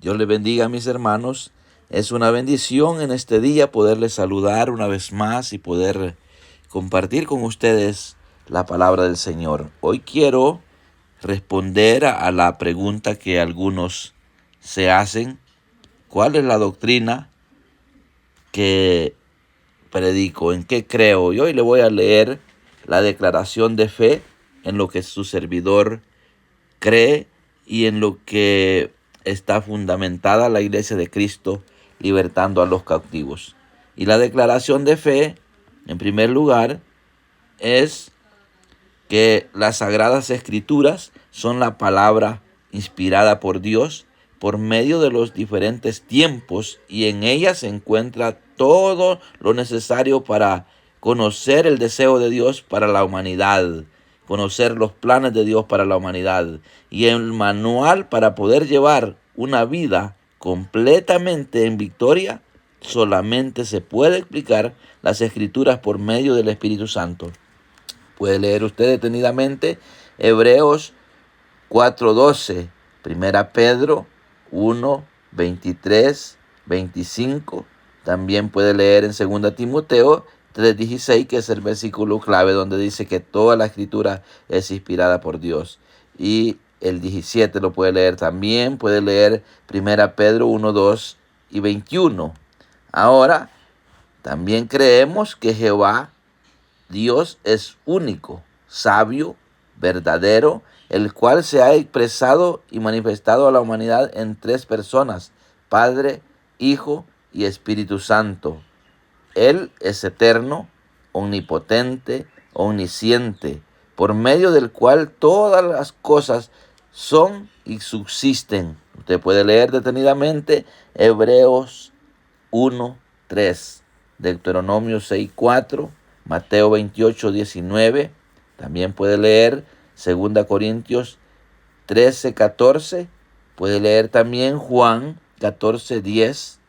Dios les bendiga, mis hermanos. Es una bendición en este día poderles saludar una vez más y poder compartir con ustedes la palabra del Señor. Hoy quiero responder a la pregunta que algunos se hacen: ¿cuál es la doctrina que predico? ¿En qué creo? Y hoy le voy a leer la declaración de fe en lo que su servidor cree y en lo que está fundamentada la Iglesia de Cristo, libertando a los cautivos. Y la declaración de fe, en primer lugar, es que las Sagradas Escrituras son la palabra inspirada por Dios por medio de los diferentes tiempos, y en ellas se encuentra todo lo necesario para conocer el deseo de Dios para la humanidad, conocer los planes de Dios para la humanidad, y el manual para poder llevar una vida completamente en victoria. Solamente se puede explicar las Escrituras por medio del Espíritu Santo. Puede leer usted detenidamente Hebreos 4:12, Primera Pedro 1:23, 25. También puede leer en 2 Timoteo 3:16, que es el versículo clave donde dice que toda la escritura es inspirada por Dios. Y el 17 lo puede leer también. Puede leer Primera Pedro 1:2 y 21. Ahora, también creemos que Jehová Dios es único, sabio, verdadero, el cual se ha expresado y manifestado a la humanidad en tres personas: Padre, Hijo y Espíritu Santo. Él es eterno, omnipotente, omnisciente, por medio del cual todas las cosas son y subsisten. Usted puede leer detenidamente Hebreos 1:3, Deuteronomio 6:4, Mateo 28:19. También puede leer 2 Corintios 13:14. Puede leer también Juan 14:10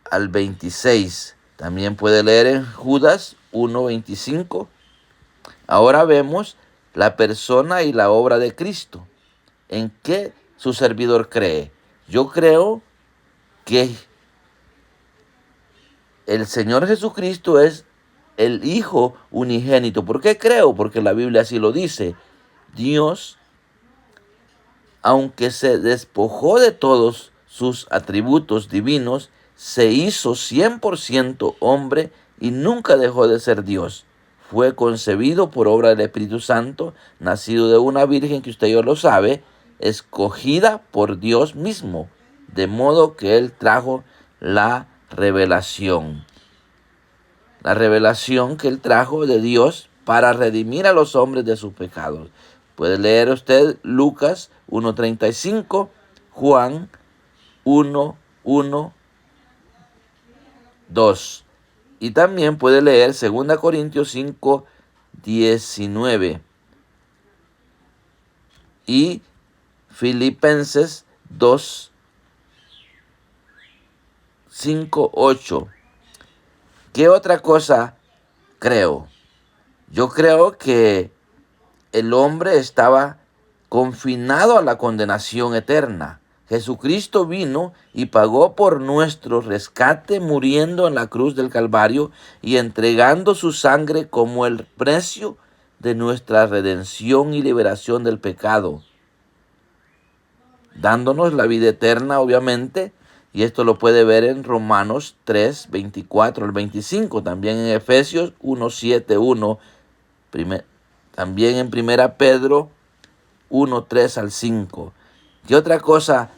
al 26. También puede leer en Judas 1:25. Ahora vemos la persona y la obra de Cristo. ¿En qué su servidor cree? Yo creo que el Señor Jesucristo es el Hijo unigénito. ¿Por qué creo? Porque la Biblia así lo dice. Dios, aunque se despojó de todos sus atributos divinos, se hizo 100% hombre y nunca dejó de ser Dios. Fue concebido por obra del Espíritu Santo, nacido de una virgen, que usted ya lo sabe, escogida por Dios mismo, de modo que Él trajo la revelación. La revelación que Él trajo de Dios para redimir a los hombres de sus pecados. Puede leer usted Lucas 1:35, Juan 1:1-2. Y también puede leer 2 Corintios 5:19 y Filipenses 2:5-8. ¿Qué otra cosa creo? Yo creo que el hombre estaba confinado a la condenación eterna. Jesucristo vino y pagó por nuestro rescate, muriendo en la cruz del Calvario y entregando su sangre como el precio de nuestra redención y liberación del pecado, dándonos la vida eterna, obviamente. Y esto lo puede ver en Romanos 3:24 al 25, también en Efesios 1:7-1, también en Primera Pedro 1:3 al 5. ¿Qué otra cosa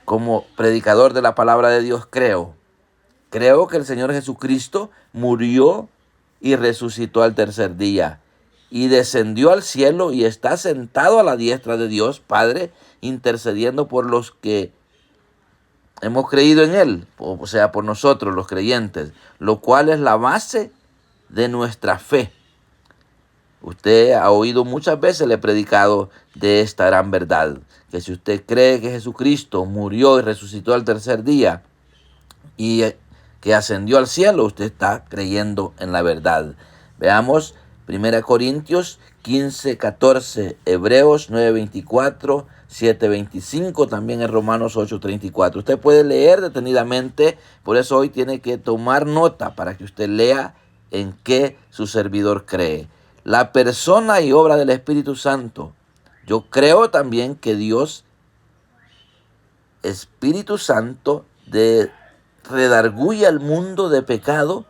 como predicador de la palabra de Dios creo? Creo que el Señor Jesucristo murió y resucitó al tercer día y descendió al cielo y está sentado a la diestra de Dios Padre, intercediendo por los que hemos creído en Él, o sea, por nosotros los creyentes, lo cual es la base de nuestra fe. Usted ha oído muchas veces, le he predicado de esta gran verdad, que si usted cree que Jesucristo murió y resucitó al tercer día y que ascendió al cielo, usted está creyendo en la verdad. Veamos 1 Corintios 15:14, Hebreos 9:24, 7:25, también en Romanos 8:34. Usted puede leer detenidamente, por eso hoy tiene que tomar nota para que usted lea en qué su servidor cree. La persona y obra del Espíritu Santo. Yo creo también que Dios, Espíritu Santo, redarguye al mundo de pecado,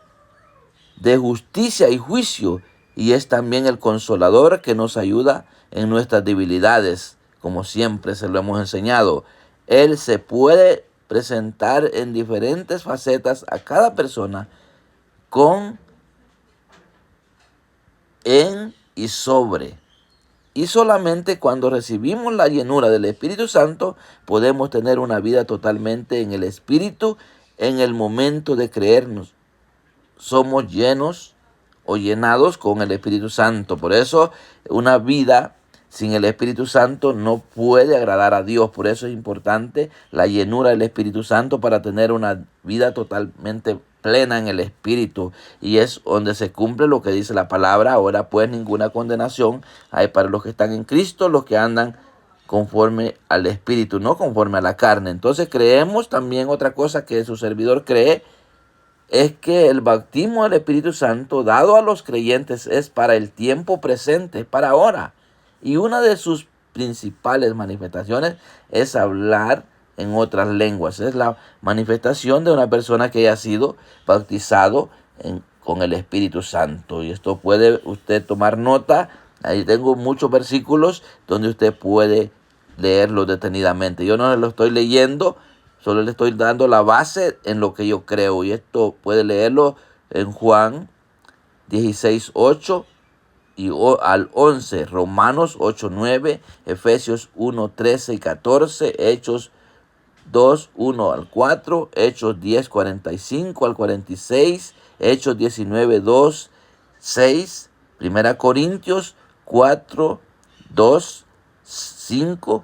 de justicia y juicio, y es también el consolador que nos ayuda en nuestras debilidades, como siempre se lo hemos enseñado. Él se puede presentar en diferentes facetas a cada persona con, en y sobre. Y solamente cuando recibimos la llenura del Espíritu Santo podemos tener una vida totalmente en el Espíritu en el momento de creernos. Somos llenos o llenados con el Espíritu Santo. Por eso una vida sin el Espíritu Santo no puede agradar a Dios. Por eso es importante la llenura del Espíritu Santo para tener una vida totalmente plena en el Espíritu. Y es donde se cumple lo que dice la palabra. Ahora pues ninguna condenación hay para los que están en Cristo, los que andan conforme al Espíritu, no conforme a la carne. Entonces creemos también otra cosa que su servidor cree, es que el bautismo del Espíritu Santo dado a los creyentes es para el tiempo presente, para ahora. Y una de sus principales manifestaciones es hablar en otras lenguas. Es la manifestación de una persona que haya sido bautizado con el Espíritu Santo. Y esto puede usted tomar nota. Ahí tengo muchos versículos donde usted puede leerlos detenidamente. Yo no lo estoy leyendo, solo le estoy dando la base en lo que yo creo. Y esto puede leerlo en Juan 16:8 y al 11, Romanos 8:9, Efesios 1:13 y 14, Hechos 2:1 al 4, Hechos 10:45 al 46, Hechos 19:2, 6, Primera Corintios 4:2, 5,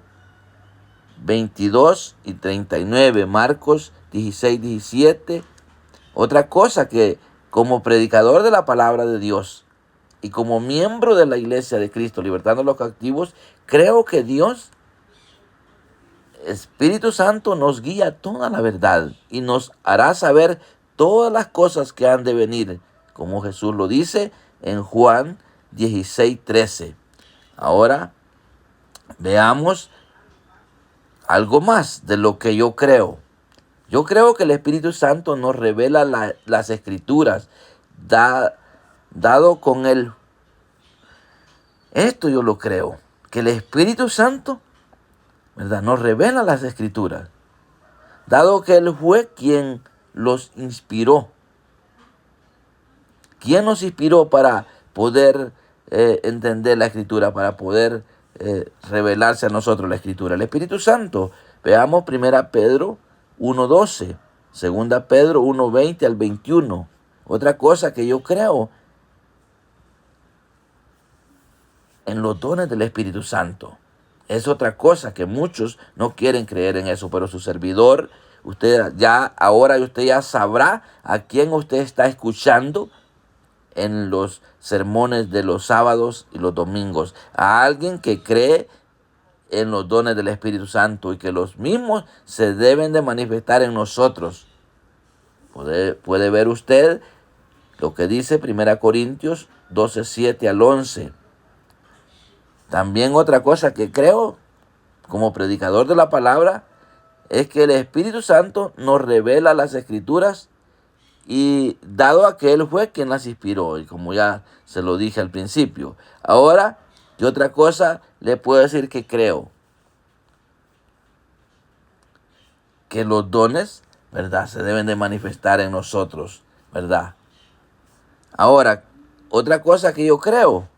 22 y 39, Marcos 16:17. Otra cosa que como predicador de la palabra de Dios y como miembro de la Iglesia de Cristo, libertando a los cautivos, creo que Dios, Espíritu Santo, nos guía a toda la verdad y nos hará saber todas las cosas que han de venir, como Jesús lo dice en Juan 16:13. Ahora veamos algo más de lo que yo creo. Yo creo que el Espíritu Santo nos revela las Escrituras, dado con él. Esto yo lo creo, que el Espíritu Santo, ¿verdad?, nos revela las Escrituras, dado que él fue quien los inspiró. ¿Quién nos inspiró para poder entender la Escritura, para poder revelarse a nosotros la Escritura? El Espíritu Santo. Veamos 1 Pedro 1:12, 2 Pedro 1:20 al 21. Otra cosa que yo creo en los dones del Espíritu Santo. Es otra cosa que muchos no quieren creer en eso, pero su servidor, usted ya sabrá a quién usted está escuchando en los sermones de los sábados y los domingos. A alguien que cree en los dones del Espíritu Santo y que los mismos se deben de manifestar en nosotros. Puede ver usted lo que dice 1 Corintios 12:7 al 11. También otra cosa que creo como predicador de la palabra es que el Espíritu Santo nos revela las Escrituras, y dado a que él fue quien las inspiró, y como ya se lo dije al principio. Ahora, ¿qué otra cosa le puedo decir que creo? Que los dones, ¿verdad?, se deben de manifestar en nosotros, ¿verdad? Ahora, otra cosa que yo creo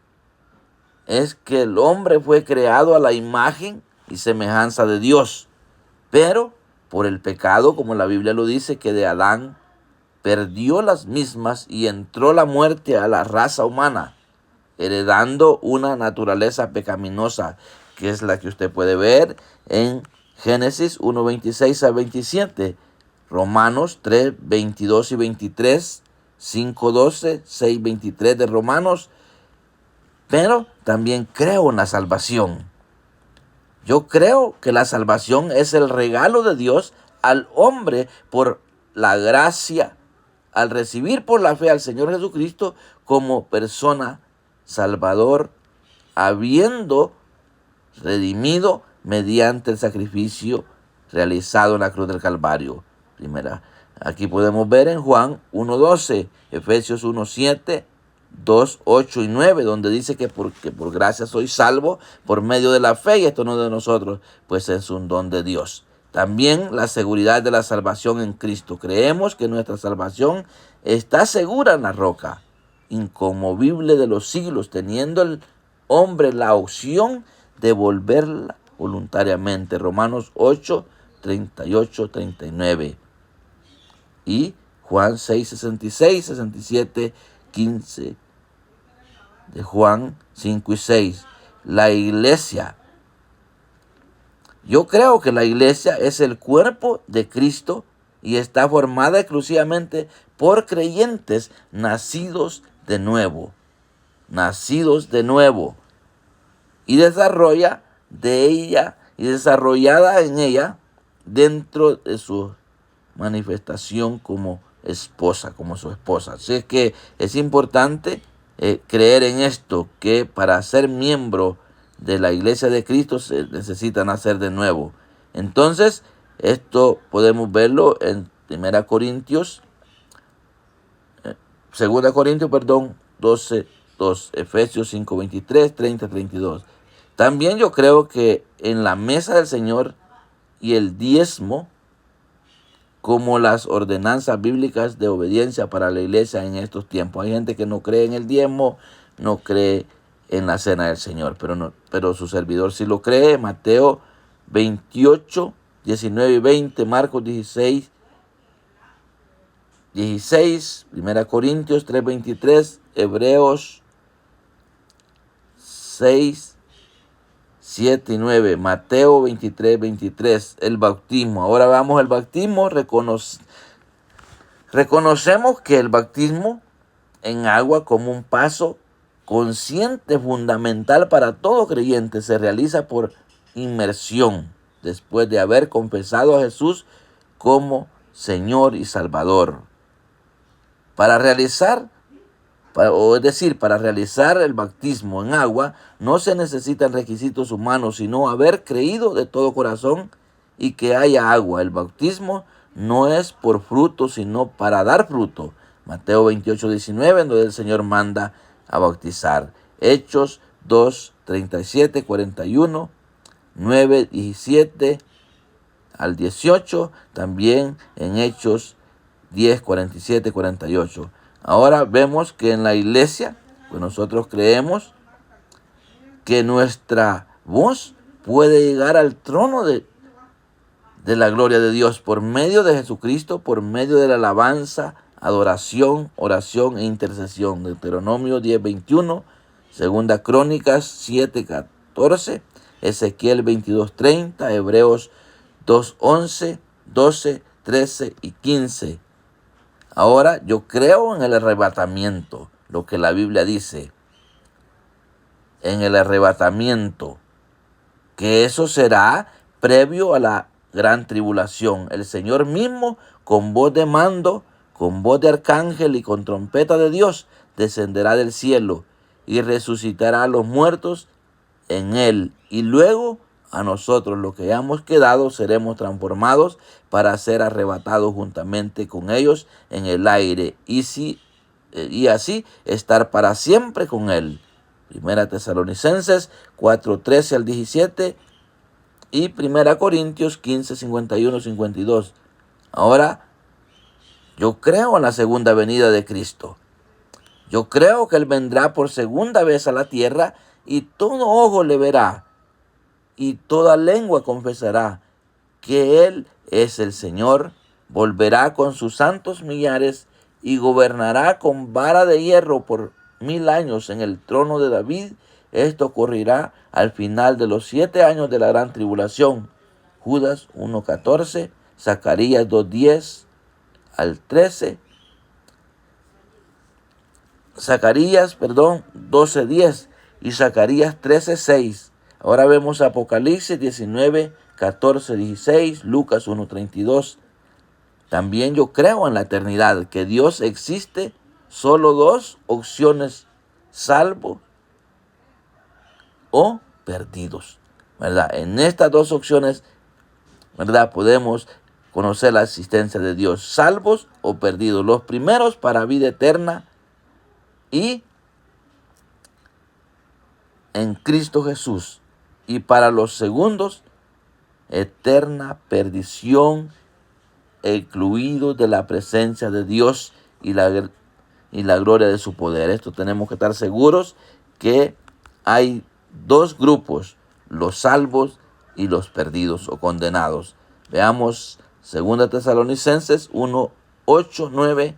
es que el hombre fue creado a la imagen y semejanza de Dios, pero por el pecado, como la Biblia lo dice, que de Adán perdió las mismas y entró la muerte a la raza humana, heredando una naturaleza pecaminosa, que es la que usted puede ver en Génesis 1:26 a 27, Romanos 3:22 y 23, 5:12, 6:23 de Romanos. Pero también creo en la salvación. Yo creo que la salvación es el regalo de Dios al hombre por la gracia, al recibir por la fe al Señor Jesucristo como persona salvador, habiendo redimido mediante el sacrificio realizado en la cruz del Calvario. Aquí podemos ver en Juan 1:12, Efesios 1:7, 2, 8 y 9, donde dice que por gracia soy salvo por medio de la fe, y esto no de nosotros, pues es un don de Dios. También la seguridad de la salvación en Cristo. Creemos que nuestra salvación está segura en la roca, inconmovible de los siglos, teniendo el hombre la opción de volverla voluntariamente. Romanos 8, 38, 39. Y Juan 6, 66, 67, 15. De Juan 5 y 6. La iglesia. Yo creo que la iglesia es el cuerpo de Cristo y está formada exclusivamente por creyentes nacidos de nuevo. Nacidos de nuevo. Y desarrollada en ella dentro de su manifestación como esposa, como su esposa. Así es que es importante creer en esto, que para ser miembro de la iglesia de Cristo se necesita nacer de nuevo. Entonces, esto podemos verlo en 2 Corintios 12, 2, Efesios 5, 23, 30, 32. También yo creo que en la mesa del Señor y el diezmo, como las ordenanzas bíblicas de obediencia para la iglesia en estos tiempos. Hay gente que no cree en el diezmo, no cree en la cena del Señor, pero su servidor sí lo cree. Mateo 28, 19 y 20, Marcos 16, 1 Corintios 3, 23, Hebreos 6, 7 y 9, Mateo 23, 23, el bautismo. Ahora vamos al bautismo. Reconocemos que el bautismo en agua, como un paso consciente, fundamental para todo creyente, se realiza por inmersión, después de haber confesado a Jesús como Señor y Salvador. Para realizar el bautismo en agua, no se necesitan requisitos humanos, sino haber creído de todo corazón y que haya agua. El bautismo no es por fruto, sino para dar fruto. Mateo 28, 19, donde el Señor manda a bautizar. Hechos 2, 37, 41, 9, 17 al 18, también en Hechos 10, 47, 48. Ahora vemos que en la iglesia, pues nosotros creemos que nuestra voz puede llegar al trono de la gloria de Dios por medio de Jesucristo, por medio de la alabanza, adoración, oración e intercesión. Deuteronomio 10, 21, Segunda Crónicas 7, 14, Ezequiel 22, 30, Hebreos 2, 11, 12, 13 y 15. Ahora, yo creo en el arrebatamiento, lo que la Biblia dice, en el arrebatamiento, que eso será previo a la gran tribulación. El Señor mismo, con voz de mando, con voz de arcángel y con trompeta de Dios, descenderá del cielo y resucitará a los muertos en él. Y luego a nosotros, los que hayamos quedado, seremos transformados para ser arrebatados juntamente con ellos en el aire, y así estar para siempre con él. Primera Tesalonicenses 4, 13 al 17 y Primera Corintios 15, 51, 52. Ahora, yo creo en la segunda venida de Cristo. Yo creo que Él vendrá por segunda vez a la tierra y todo ojo le verá y toda lengua confesará que Él es el Señor. Volverá con sus santos millares y gobernará con vara de hierro por 1000 años en el trono de David. Esto ocurrirá al final de los 7 años de la gran tribulación. Judas 1:14, Zacarías 2:10 al 13, Zacarías 12:10. y Zacarías 13:6. Ahora vemos Apocalipsis 19, 14, 16, Lucas 1:32. También yo creo en la eternidad, que Dios existe, solo dos opciones: salvo o perdidos, ¿verdad? En estas dos opciones, ¿verdad?, podemos conocer la existencia de Dios: salvos o perdidos. Los primeros para vida eterna y en Cristo Jesús, y para los segundos, eterna perdición, excluidos de la presencia de Dios y la gloria de su poder. Esto tenemos que estar seguros, que hay dos grupos: los salvos y los perdidos o condenados. Veamos 2 Tesalonicenses 1, 8, 9,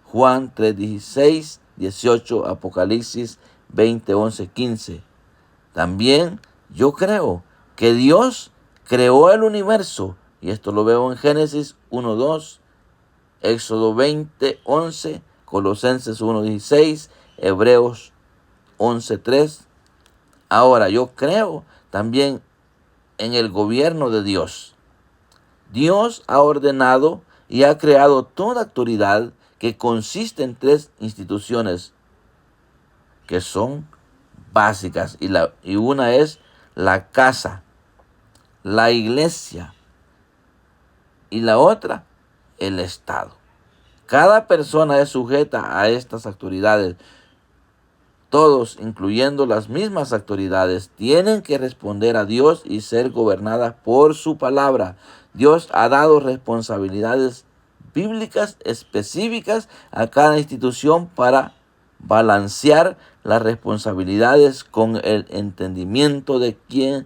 Juan 3, 16, 18, Apocalipsis 20, 11, 15. También yo creo que Dios creó el universo, y esto lo veo en Génesis 1, 2, Éxodo 20, 11, Colosenses 1, 16, Hebreos 11, 3. Ahora, yo creo también en el gobierno de Dios. Dios ha ordenado y ha creado toda autoridad, que consiste en tres instituciones que son básicas, y una es la casa, la iglesia, y la otra, el Estado. Cada persona es sujeta a estas autoridades. Todos, incluyendo las mismas autoridades, tienen que responder a Dios y ser gobernadas por su palabra. Dios ha dado responsabilidades bíblicas específicas a cada institución para balancear las responsabilidades con el entendimiento de que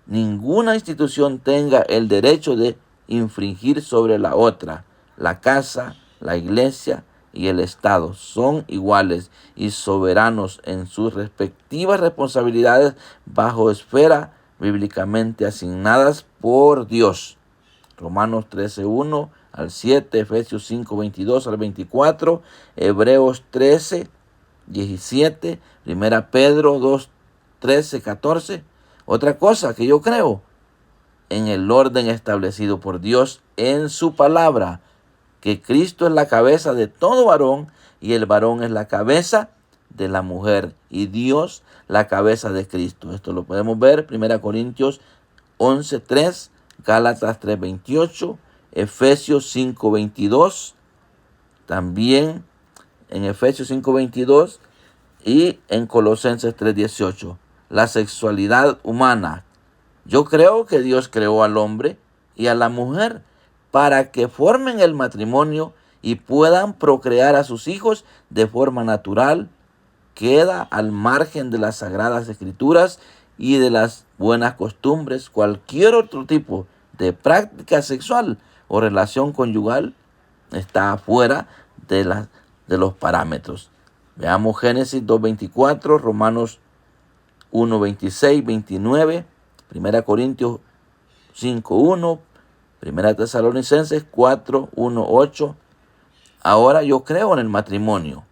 ninguna institución tenga el derecho de infringir sobre la otra. La casa, la iglesia y el Estado son iguales y soberanos en sus respectivas responsabilidades, bajo esfera bíblicamente asignadas por Dios. Romanos 13, 1 al 7, Efesios 5, 22 al 24, Hebreos 13, 17, 1 Pedro 2, 13, 14. Otra cosa que yo creo en el orden establecido por Dios en su palabra, que Cristo es la cabeza de todo varón, y el varón es la cabeza de la mujer, y Dios la cabeza de Cristo. Esto lo podemos ver 1 Corintios 11, 3, Gálatas 3, 28, Efesios 5, 22, también en Efesios 5, 22 y en Colosenses 3, 18. La sexualidad humana. Yo creo que Dios creó al hombre y a la mujer para que formen el matrimonio y puedan procrear a sus hijos de forma natural. Queda al margen de las sagradas escrituras y de las buenas costumbres. Cualquier otro tipo de práctica sexual o relación conyugal está fuera de los parámetros. Veamos Génesis 2:24, Romanos 1:26, 29, 1 Corintios 5:1, 1 Tesalonicenses 4:1, 8. Ahora, yo creo en el matrimonio.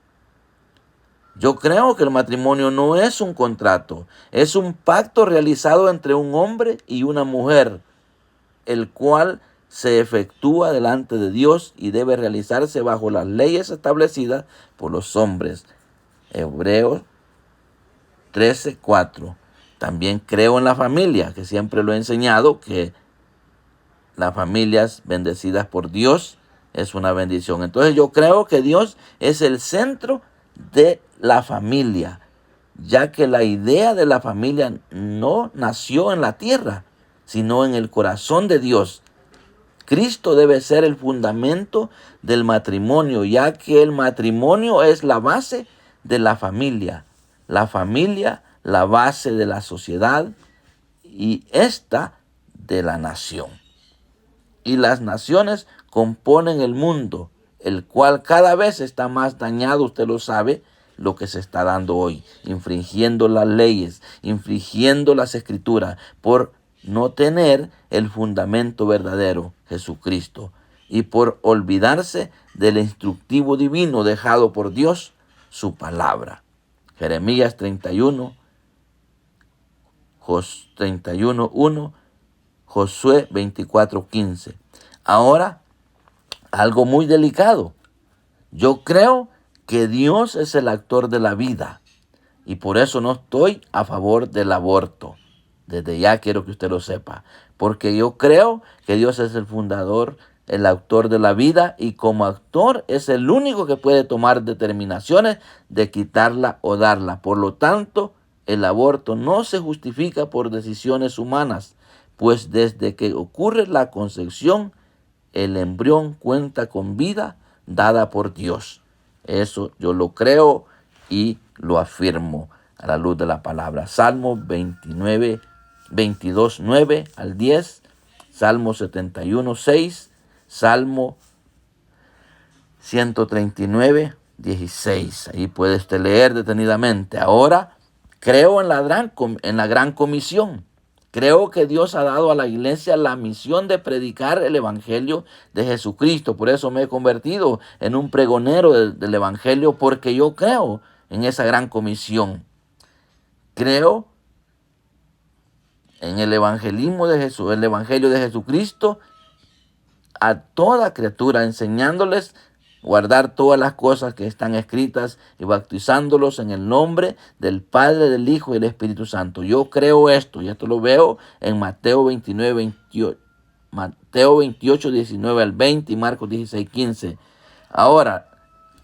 Yo creo que el matrimonio no es un contrato, es un pacto realizado entre un hombre y una mujer, el cual se efectúa delante de Dios y debe realizarse bajo las leyes establecidas por los hombres. Hebreos 13:4. También creo en la familia, que siempre lo he enseñado, que las familias bendecidas por Dios es una bendición. Entonces yo creo que Dios es el centro de la familia, ya que la idea de la familia no nació en la tierra, sino en el corazón de Dios. Cristo debe ser el fundamento del matrimonio, ya que el matrimonio es la base de la familia, la base de la sociedad y esta de la nación. Y las naciones componen el mundo, el cual cada vez está más dañado, usted lo sabe, lo que se está dando hoy, infringiendo las leyes, infringiendo las escrituras, por no tener el fundamento verdadero, Jesucristo, y por olvidarse del instructivo divino dejado por Dios, su palabra. Jeremías 31, 31:1, Josué 24:15. Ahora, algo muy delicado. Yo creo que Dios es el autor de la vida y por eso no estoy a favor del aborto. Desde ya quiero que usted lo sepa, porque yo creo que Dios es el fundador, el autor de la vida, y como autor es el único que puede tomar determinaciones de quitarla o darla. Por lo tanto, el aborto no se justifica por decisiones humanas, pues desde que ocurre la concepción, el embrión cuenta con vida dada por Dios. Eso yo lo creo y lo afirmo a la luz de la palabra. Salmo 22:9 al 10, Salmo 71:6, Salmo 139:16. Ahí puede usted leer detenidamente. Ahora, creo en la gran comisión. Creo que Dios ha dado a la iglesia la misión de predicar el evangelio de Jesucristo. Por eso me he convertido en un pregonero del evangelio, porque yo creo en esa gran comisión. Creo en el evangelismo de Jesús, el evangelio de Jesucristo a toda criatura, enseñándoles guardar todas las cosas que están escritas y bautizándolos en el nombre del Padre, del Hijo y del Espíritu Santo. Yo creo esto, y esto lo veo en Mateo 28, 19 al 20 y Marcos 16, 15. Ahora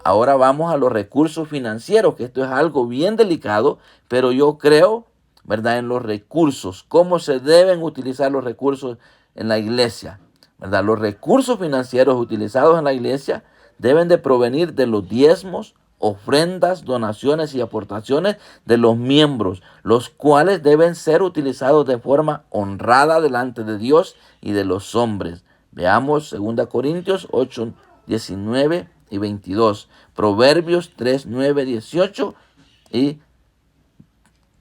vamos a los recursos financieros, que esto es algo bien delicado, pero yo creo, ¿verdad?, en los recursos, cómo se deben utilizar los recursos en la iglesia, ¿verdad? Los recursos financieros utilizados en la iglesia deben de provenir de los diezmos, ofrendas, donaciones y aportaciones de los miembros, los cuales deben ser utilizados de forma honrada delante de Dios y de los hombres. Veamos 2 Corintios 8, 19 y 22, Proverbios 3, 9, 18 y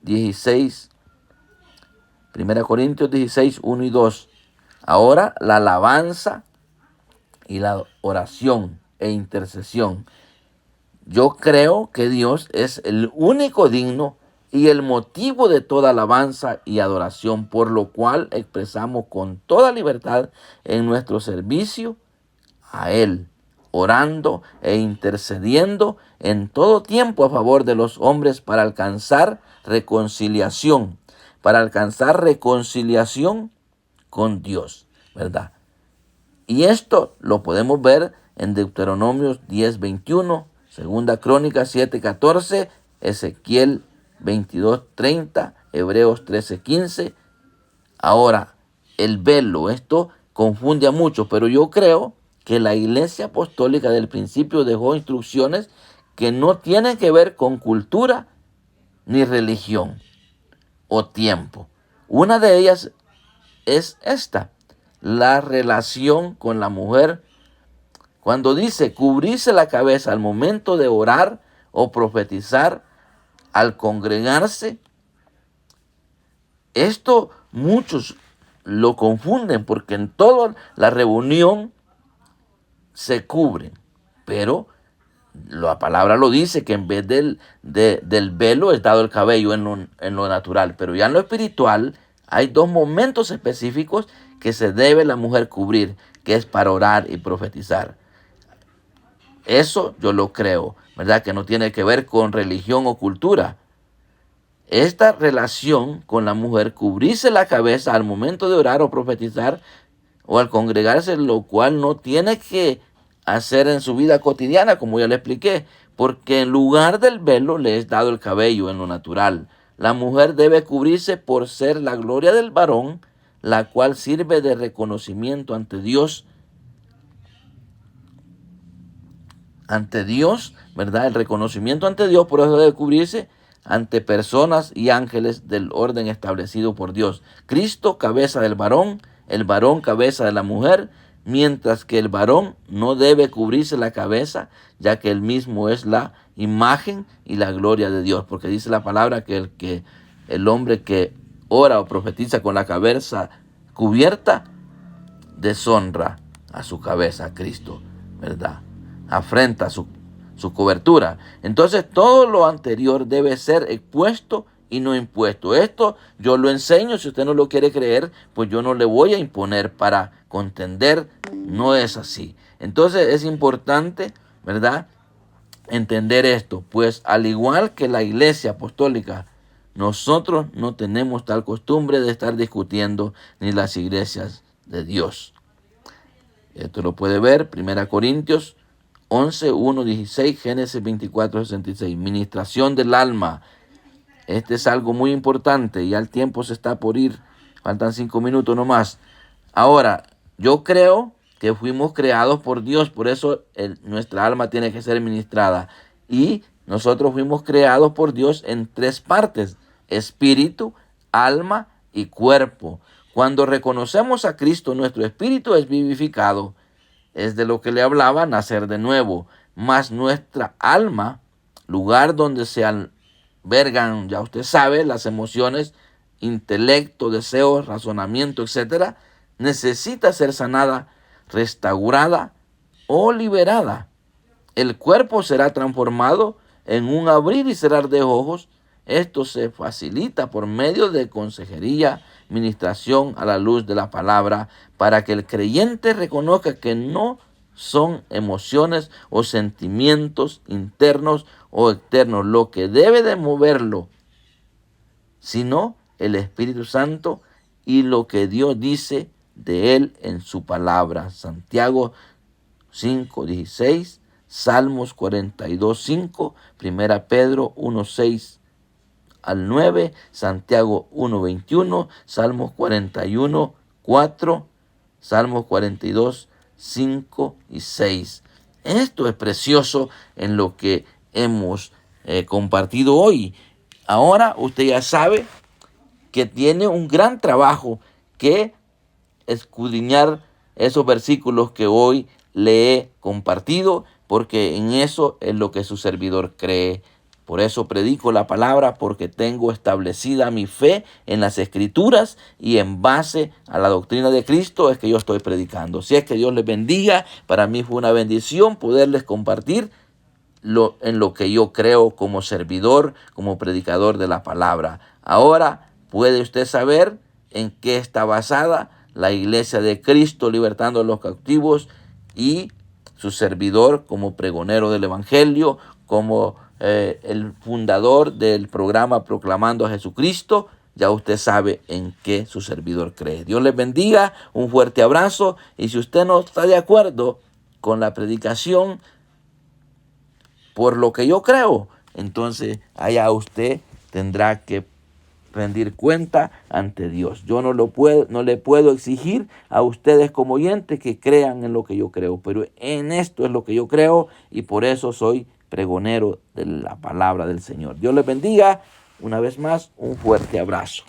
16, 1 Corintios 16, 1 y 2. Ahora la alabanza y la oración e intercesión. Yo creo que Dios es el único digno y el motivo de toda alabanza y adoración, por lo cual expresamos con toda libertad en nuestro servicio a Él, orando e intercediendo en todo tiempo a favor de los hombres para alcanzar reconciliación con Dios, ¿verdad? Y esto lo podemos ver en Deuteronomios 10:21, Segunda Crónicas 7:14, Ezequiel 22:30, Hebreos 13:15. Ahora, el velo, esto confunde a muchos, pero yo creo que la Iglesia Apostólica del principio dejó instrucciones que no tienen que ver con cultura ni religión o tiempo. Una de ellas es esta: la relación con la mujer. Cuando dice cubrirse la cabeza al momento de orar o profetizar, al congregarse, esto muchos lo confunden porque en toda la reunión se cubren, pero la palabra lo dice que en vez del velo es dado el cabello en lo natural, pero ya en lo espiritual hay dos momentos específicos que se debe la mujer cubrir, que es para orar y profetizar. Eso yo lo creo, ¿verdad? Que no tiene que ver con religión o cultura. Esta relación con la mujer, cubrirse la cabeza al momento de orar o profetizar o al congregarse, lo cual no tiene que hacer en su vida cotidiana, como ya le expliqué, porque en lugar del velo le es dado el cabello en lo natural. La mujer debe cubrirse por ser la gloria del varón, la cual sirve de reconocimiento ante Dios, ¿verdad? El reconocimiento ante Dios, por eso debe cubrirse ante personas y ángeles del orden establecido por Dios. Cristo, cabeza del varón, el varón, cabeza de la mujer, mientras que el varón no debe cubrirse la cabeza, ya que él mismo es la imagen y la gloria de Dios, porque dice la palabra que el hombre que ora o profetiza con la cabeza cubierta deshonra a su cabeza, a Cristo, ¿verdad? Afrenta su cobertura. Entonces todo lo anterior debe ser expuesto y no impuesto. Esto yo lo enseño, si usted no lo quiere creer, pues yo no le voy a imponer para contender. No es así. Entonces es importante, ¿verdad?, entender esto, pues al igual que la Iglesia Apostólica, nosotros no tenemos tal costumbre de estar discutiendo ni las iglesias de Dios. Esto lo puede ver 1 Corintios 11, 1, 16, Génesis 24, 66. Ministración del alma. Este es algo muy importante. Ya el tiempo se está por ir. Faltan 5 minutos nomás. Ahora, yo creo que fuimos creados por Dios. Por eso nuestra alma tiene que ser ministrada. Y nosotros fuimos creados por Dios en 3 partes: espíritu, alma y cuerpo. Cuando reconocemos a Cristo, nuestro espíritu es vivificado. Es de lo que le hablaba, nacer de nuevo. Mas nuestra alma, lugar donde se albergan, ya usted sabe, las emociones, intelecto, deseos, razonamiento, etcétera, necesita ser sanada, restaurada o liberada. El cuerpo será transformado en un abrir y cerrar de ojos. Esto se facilita por medio de consejería, ministración a la luz de la palabra, para que el creyente reconozca que no son emociones o sentimientos internos o externos lo que debe de moverlo, sino el Espíritu Santo y lo que Dios dice de él en su palabra. Santiago 5:16, Salmos 42:5, 1 Pedro 1:6 al 9, Santiago 1:21, Salmos 41:4, Salmos 42:5 y 6. Esto es precioso en lo que hemos compartido hoy. Ahora usted ya sabe que tiene un gran trabajo que escudriñar esos versículos que hoy le he compartido, porque en eso es lo que su servidor cree. Por eso predico la palabra, porque tengo establecida mi fe en las Escrituras y en base a la doctrina de Cristo es que yo estoy predicando. Si es que Dios les bendiga, para mí fue una bendición poderles compartir en lo que yo creo como servidor, como predicador de la palabra. Ahora puede usted saber en qué está basada la Iglesia de Cristo libertando a los cautivos y su servidor como pregonero del Evangelio, como el fundador del programa Proclamando a Jesucristo. Ya usted sabe en qué su servidor cree. Dios les bendiga, un fuerte abrazo, y si usted no está de acuerdo con la predicación por lo que yo creo, entonces allá usted tendrá que rendir cuenta ante Dios. Yo no le puedo exigir a ustedes como oyentes que crean en lo que yo creo, pero en esto es lo que yo creo y por eso soy pregonero de la palabra del Señor. Dios les bendiga. Una vez más, un fuerte abrazo.